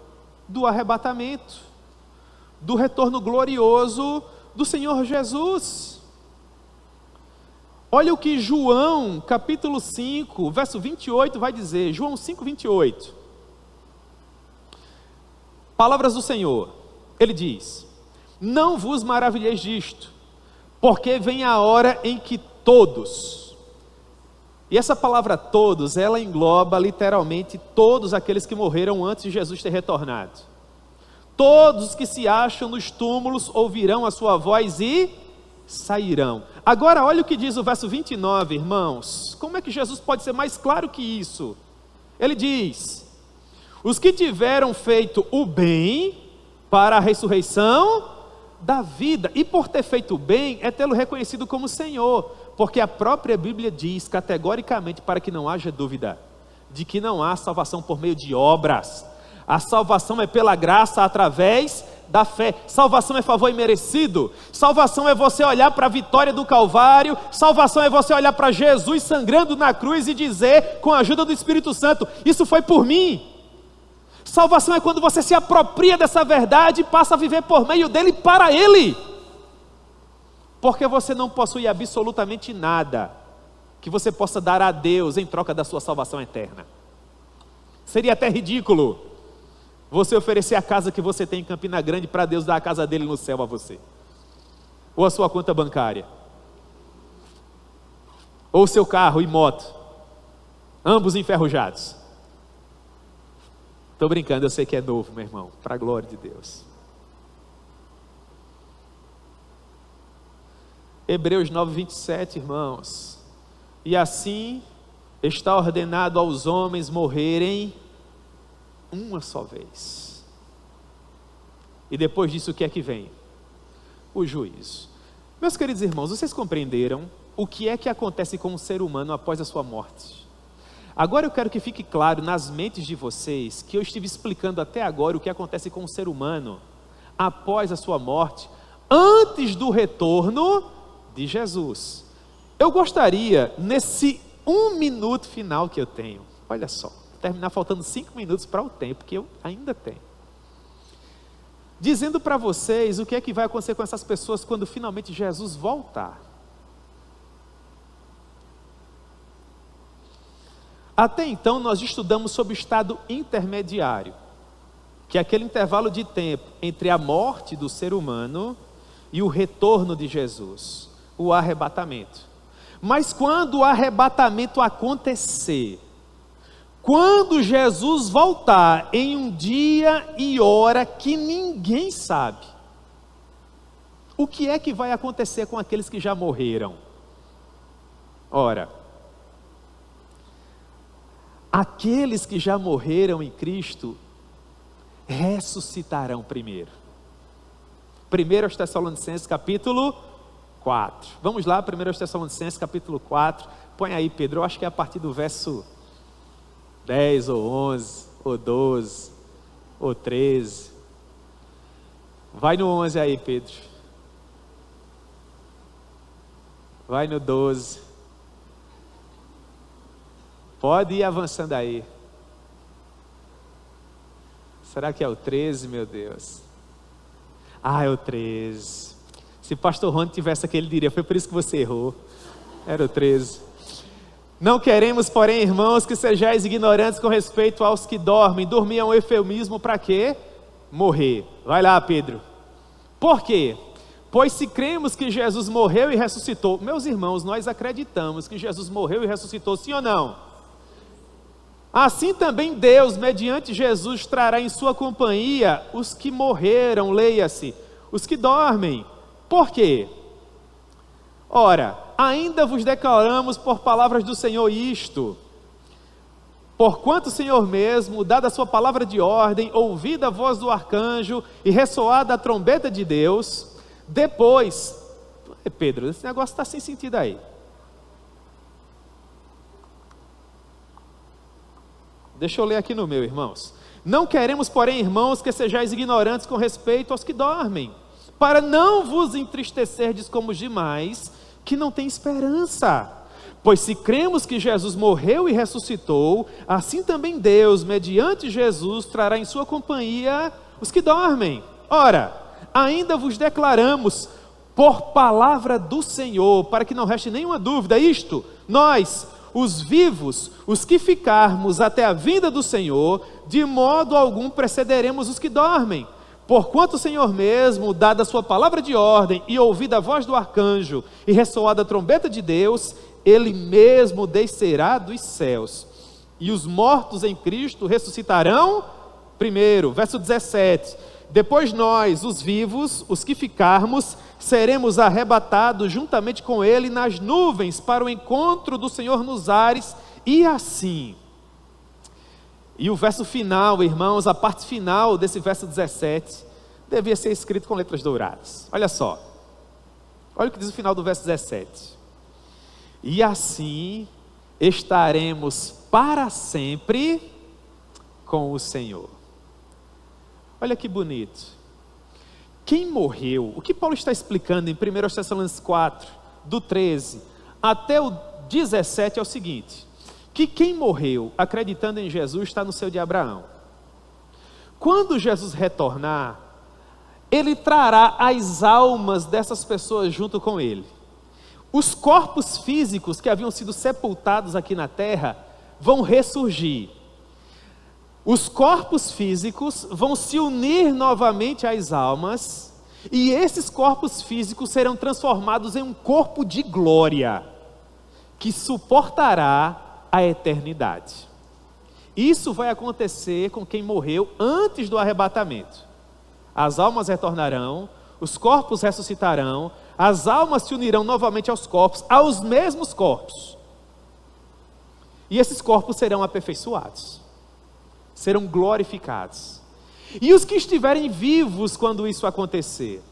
do arrebatamento, do retorno glorioso do Senhor Jesus. Olha o que João, capítulo 5, verso 28 vai dizer. João 5, 28. Palavras do Senhor, Ele diz: não vos maravilheis disto, porque vem a hora em que todos, e essa palavra todos, ela engloba literalmente todos aqueles que morreram antes de Jesus ter retornado. Todos os que se acham nos túmulos ouvirão a sua voz e sairão. Agora olha o que diz o verso 29, irmãos. Como é que Jesus pode ser mais claro que isso? Ele diz: os que tiveram feito o bem para a ressurreição da vida, e por ter feito o bem é tê-lo reconhecido como Senhor, porque a própria Bíblia diz categoricamente, para que não haja dúvida, de que não há salvação por meio de obras. A salvação é pela graça através da fé. Salvação é favor imerecido. Salvação é você olhar para a vitória do Calvário. Salvação é você olhar para Jesus sangrando na cruz e dizer, com a ajuda do Espírito Santo: isso foi por mim. Salvação é quando você se apropria dessa verdade e passa a viver por meio dele e para ele, porque você não possui absolutamente nada que você possa dar a Deus em troca da sua salvação eterna. Seria até ridículo você oferecer a casa que você tem em Campina Grande para Deus dar a casa dele no céu a você, ou a sua conta bancária, ou o seu carro e moto, ambos enferrujados. Estou brincando, eu sei que é novo, meu irmão, para a glória de Deus. Hebreus 9, 27, irmãos. E assim está ordenado aos homens morrerem uma só vez. E depois disso o que é que vem? O juízo. Meus queridos irmãos, vocês compreenderam o que é que acontece com o ser humano após a sua morte? Agora eu quero que fique claro nas mentes de vocês que eu estive explicando até agora o que acontece com o ser humano após a sua morte, antes do retorno de Jesus. Eu gostaria, nesse 1 minuto final que eu tenho, olha só, terminar faltando 5 minutos para o tempo que eu ainda tenho, dizendo para vocês o que é que vai acontecer com essas pessoas quando finalmente Jesus voltar. Até então nós estudamos sobre o estado intermediário, que é aquele intervalo de tempo entre a morte do ser humano e o retorno de Jesus, o arrebatamento. Mas quando o arrebatamento acontecer, quando Jesus voltar em um dia e hora que ninguém sabe, o que é que vai acontecer com aqueles que já morreram? Ora, aqueles que já morreram em Cristo ressuscitarão primeiro. 1 Tessalonicenses capítulo 4. Vamos lá, 1 Tessalonicenses capítulo 4. Põe aí, Pedro, eu acho que é a partir do verso 10 ou 11, ou 12, ou 13. Vai no 11 aí, Pedro. Vai no 12. Pode ir avançando aí. Será que é o 13, meu Deus? Ah, é o 13. Se pastor Rony tivesse aqui, ele diria, foi por isso que você errou. Era o 13. Não queremos, porém, irmãos, que sejais ignorantes com respeito aos que dormem. Dormir é um eufemismo para quê? Morrer. Vai lá, Pedro. Por quê? Pois se cremos que Jesus morreu e ressuscitou, meus irmãos, nós acreditamos que Jesus morreu e ressuscitou, sim ou não? Assim também Deus, mediante Jesus, trará em sua companhia os que morreram, leia-se, os que dormem. Por quê? Ora, ainda vos declaramos por palavras do Senhor isto: porquanto o Senhor mesmo, dada a sua palavra de ordem, ouvida a voz do arcanjo e ressoada a trombeta de Deus, depois, Pedro, esse negócio está sem sentido aí. Deixa eu ler aqui no meu, irmãos. Não queremos, porém, irmãos, que sejais ignorantes com respeito aos que dormem, para não vos entristecerdes como os demais, que não têm esperança. Pois se cremos que Jesus morreu e ressuscitou, assim também Deus, mediante Jesus, trará em sua companhia os que dormem. Ora, ainda vos declaramos por palavra do Senhor, para que não reste nenhuma dúvida, isto, nós, os vivos, os que ficarmos até a vinda do Senhor, de modo algum precederemos os que dormem. Porquanto o Senhor mesmo, dada a sua palavra de ordem, e ouvida a voz do arcanjo, e ressoada a trombeta de Deus, Ele mesmo descerá dos céus, e os mortos em Cristo ressuscitarão primeiro. Verso 17, depois nós, os vivos, os que ficarmos, seremos arrebatados juntamente com Ele nas nuvens, para o encontro do Senhor nos ares, e assim. E o verso final, irmãos, a parte final desse verso 17, devia ser escrito com letras douradas. Olha só, olha o que diz o final do verso 17. E assim estaremos para sempre com o Senhor. Olha que bonito. Quem morreu, o que Paulo está explicando em 1 Tessalonicenses 4, do 13 até o 17 é o seguinte: que quem morreu acreditando em Jesus está no seio de Abraão. Quando Jesus retornar, Ele trará as almas dessas pessoas junto com Ele. Os corpos físicos que haviam sido sepultados aqui na terra vão ressurgir. Os corpos físicos vão se unir novamente às almas, e esses corpos físicos serão transformados em um corpo de glória, que suportará a eternidade. Isso vai acontecer com quem morreu antes do arrebatamento. As almas retornarão, os corpos ressuscitarão, as almas se unirão novamente aos corpos, aos mesmos corpos, e esses corpos serão aperfeiçoados, serão glorificados. E os que estiverem vivos quando isso acontecer,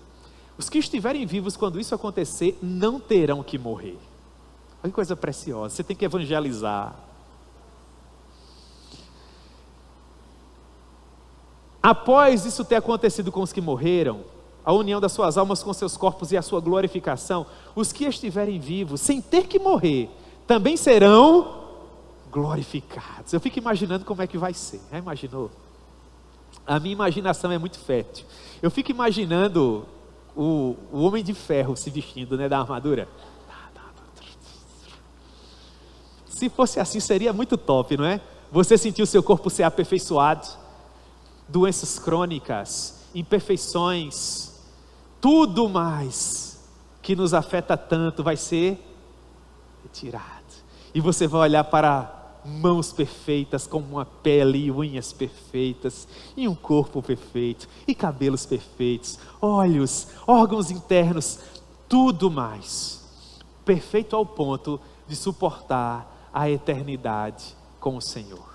não terão que morrer. Olha que coisa preciosa. Você tem que evangelizar, Após isso ter acontecido com os que morreram, a união das suas almas com seus corpos e a sua glorificação, os que estiverem vivos, sem ter que morrer, também serão glorificados. Eu fico imaginando como é que vai ser. Já imaginou? A minha imaginação é muito fértil. Eu fico imaginando o Homem de Ferro se vestindo, né, da armadura. Se fosse assim, seria muito top, não é? Você sentir o seu corpo ser aperfeiçoado, doenças crônicas, imperfeições, tudo mais que nos afeta tanto vai ser retirado. E você vai olhar para mãos perfeitas, com uma pele e unhas perfeitas, e um corpo perfeito, e cabelos perfeitos, olhos, órgãos internos, tudo mais, perfeito ao ponto de suportar a eternidade com o Senhor.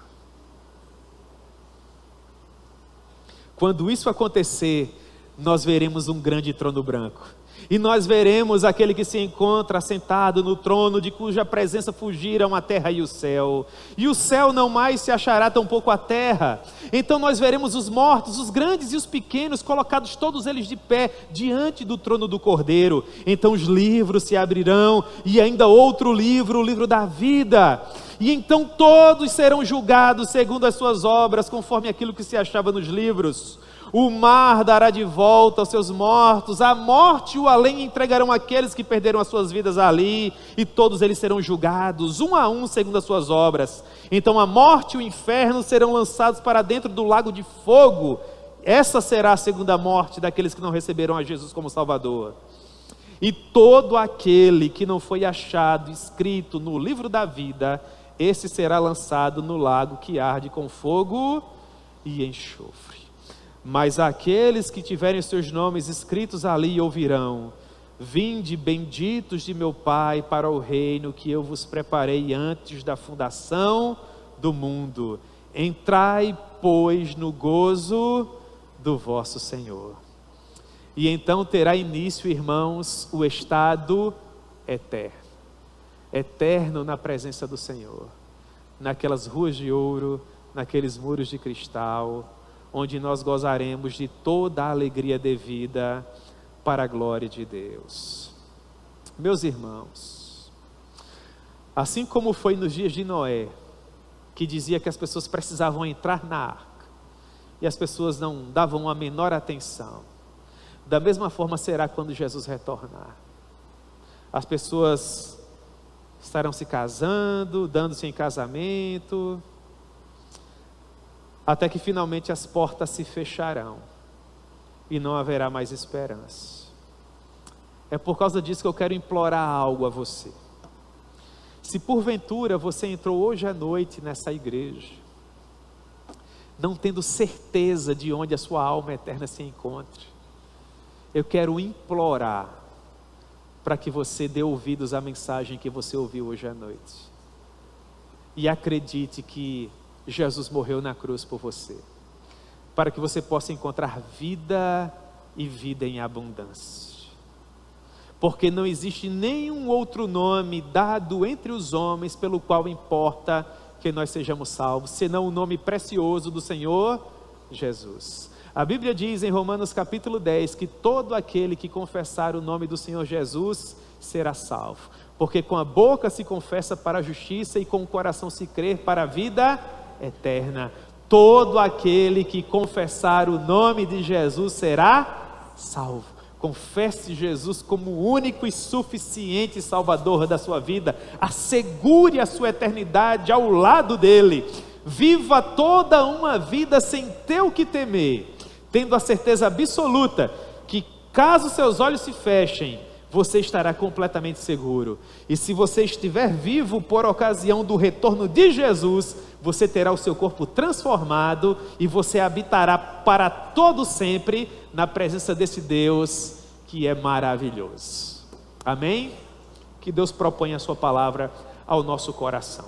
Quando isso acontecer, nós veremos um grande trono branco. E nós veremos aquele que se encontra sentado no trono, de cuja presença fugiram a terra e o céu. E o céu não mais se achará tampouco a terra. Então nós veremos os mortos, os grandes e os pequenos, colocados todos eles de pé, diante do trono do Cordeiro. Então os livros se abrirão, e ainda outro livro, o livro da vida. E então todos serão julgados segundo as suas obras, conforme aquilo que se achava nos livros. O mar dará de volta aos seus mortos, a morte e o além entregarão aqueles que perderam as suas vidas ali, e todos eles serão julgados, um a um, segundo as suas obras. Então a morte e o inferno serão lançados para dentro do lago de fogo. Essa será a segunda morte daqueles que não receberam a Jesus como Salvador. E todo aquele que não foi achado escrito no livro da vida, esse será lançado no lago que arde com fogo e enxofre. Mas aqueles que tiverem os seus nomes escritos ali ouvirão: vinde benditos de meu Pai para o reino que eu vos preparei antes da fundação do mundo. Entrai, pois, no gozo do vosso Senhor. E então terá início, irmãos, o estado eterno. Eterno na presença do Senhor. Naquelas ruas de ouro, naqueles muros de cristal, onde nós gozaremos de toda a alegria devida para a glória de Deus. Meus irmãos, assim como foi nos dias de Noé, que dizia que as pessoas precisavam entrar na arca, e as pessoas não davam a menor atenção, da mesma forma será quando Jesus retornar. As pessoas estarão se casando, dando-se em casamento, até que finalmente as portas se fecharão e não haverá mais esperança. É por causa disso que eu quero implorar algo a você. Se porventura você entrou hoje à noite nessa igreja, não tendo certeza de onde a sua alma eterna se encontre, eu quero implorar para que você dê ouvidos à mensagem que você ouviu hoje à noite. E acredite que Jesus morreu na cruz por você, para que você possa encontrar vida e vida em abundância. Porque não existe nenhum outro nome dado entre os homens pelo qual importa que nós sejamos salvos, senão o nome precioso do Senhor Jesus. A Bíblia diz em Romanos capítulo 10 que todo aquele que confessar o nome do Senhor Jesus será salvo. Porque com a boca se confessa para a justiça e com o coração se crê para a vida eterna. Todo aquele que confessar o nome de Jesus será salvo. Confesse Jesus como o único e suficiente Salvador da sua vida. Assegure a sua eternidade ao lado dele. Viva toda uma vida sem ter o que temer, tendo a certeza absoluta que caso seus olhos se fechem, você estará completamente seguro. E se você estiver vivo por ocasião do retorno de Jesus, você terá o seu corpo transformado e você habitará para todo sempre na presença desse Deus que é maravilhoso. Amém? Que Deus proponha a sua palavra ao nosso coração.